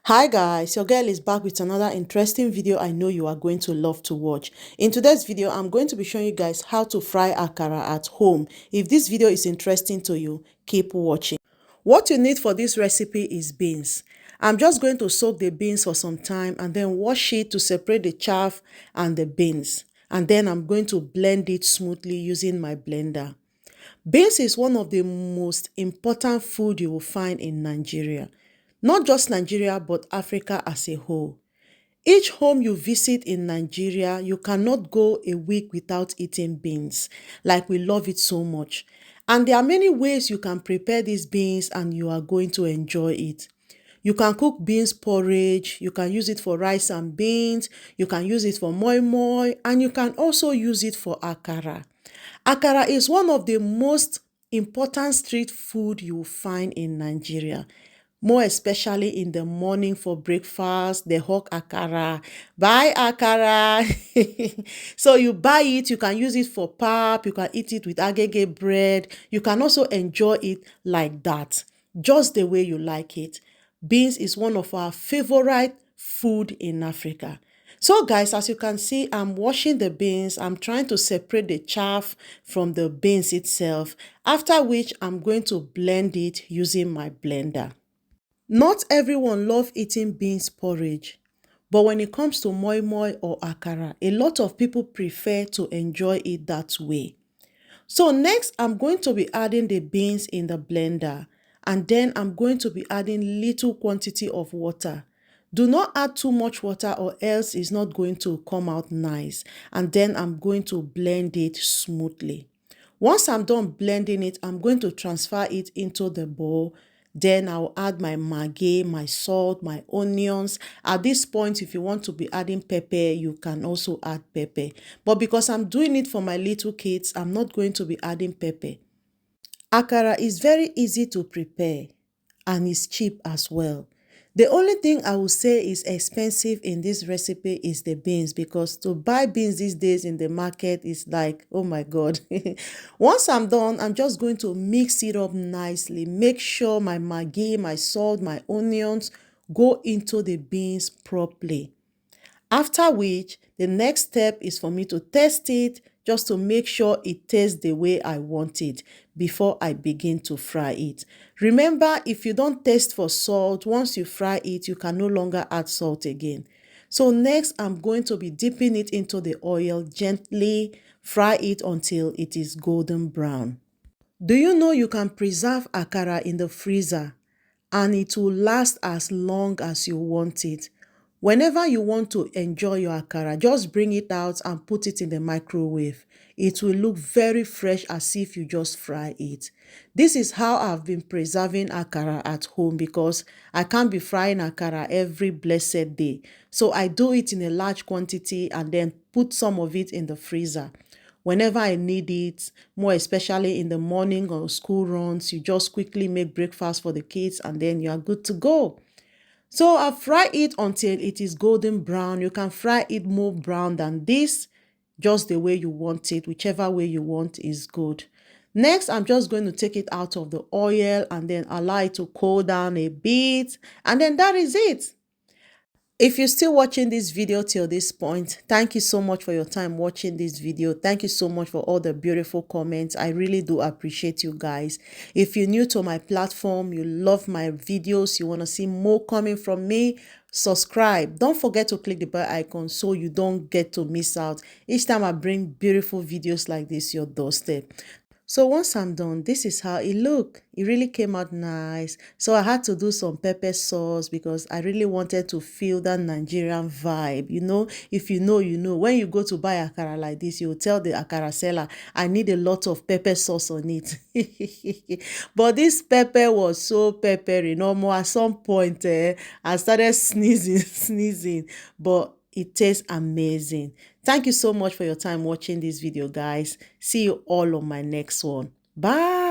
Hi guys, your girl is back with another interesting video I know you are going to love to watch. In today's video, I'm going to be showing you guys how to fry akara at home. If this video is interesting to you, keep watching. What you need for this recipe is beans. I'm just going to soak the beans for some time and then wash it to separate the chaff and the beans. And then I'm going to blend it smoothly using my blender. Beans is one of the most important food you will find in Nigeria. Not just Nigeria, but Africa as a whole. Each home you visit in Nigeria, you cannot go a week without eating beans. Like we love it so much. And there are many ways you can prepare these beans and you are going to enjoy it. You can cook beans porridge, you can use it for rice and beans, you can use it for moi moi, and you can also use it for akara. Akara is one of the most important street food you will find in Nigeria. More especially in the morning for breakfast, the hot akara. Buy akara. So you buy it, you can use it for pap, you can eat it with agege bread. You can also enjoy it like that, just the way you like it. Beans is one of our favorite food in Africa. So guys, as you can see, I'm washing the beans. I'm trying to separate the chaff from the beans itself, after which I'm going to blend it using my blender. Not everyone love eating beans porridge, but when it comes to moi moi or akara, a lot of people prefer to enjoy it that way. So next, I'm going to be adding the beans in the blender, and then I'm going to be adding little quantity of water. Do not add too much water or else it's not going to come out nice. And then I'm going to blend it smoothly. Once I'm done blending it, I'm going to transfer it into the bowl. Then I'll add my maggi, my salt, my onions. At this point, if you want to be adding pepper, you can also add pepper. But because I'm doing it for my little kids, I'm not going to be adding pepper. Akara is very easy to prepare and is cheap as well. The only thing I will say is expensive in this recipe is the beans, because to buy beans these days in the market is like, oh my God. Once I'm done, I'm just going to mix it up nicely. Make sure my maggi, my salt, my onions go into the beans properly. After which, the next step is for me to test it just to make sure it tastes the way I want it before I begin to fry it. Remember, if you don't taste for salt, once you fry it, you can no longer add salt again. So next, I'm going to be dipping it into the oil, gently fry it until it is golden brown. Do you know you can preserve akara in the freezer and it will last as long as you want it? Whenever you want to enjoy your akara, just bring it out and put it in the microwave. It will look very fresh as if you just fry it. This is how I've been preserving akara at home, because I can't be frying akara every blessed day. So I do it in a large quantity and then put some of it in the freezer. Whenever I need it, more especially in the morning or school runs, you just quickly make breakfast for the kids and then you are good to go. So I fry it until it is golden brown. You can fry it more brown than this, just the way you want it. Whichever way you want is good. Next, I'm just going to take it out of the oil and then allow it to cool down a bit. And then that is it. If you're still watching this video till this point, thank you so much for your time watching this video. Thank you so much for all the beautiful comments. I really do appreciate you guys. If you're new to my platform, you love my videos, you want to see more coming from me, subscribe. Don't forget to click the bell icon so you don't get to miss out each time I bring beautiful videos like this your doorstep. So once I'm done, this is how it looked. It really came out nice. So I had to do some pepper sauce because I really wanted to feel that Nigerian vibe. You know, if you know, you know. When you go to buy akara like this, you tell the akara seller, I need a lot of pepper sauce on it. But this pepper was so peppery. No more at some point, I started sneezing, sneezing. But it tastes amazing. Thank you so much for your time watching this video, guys. See you all on my next one. Bye.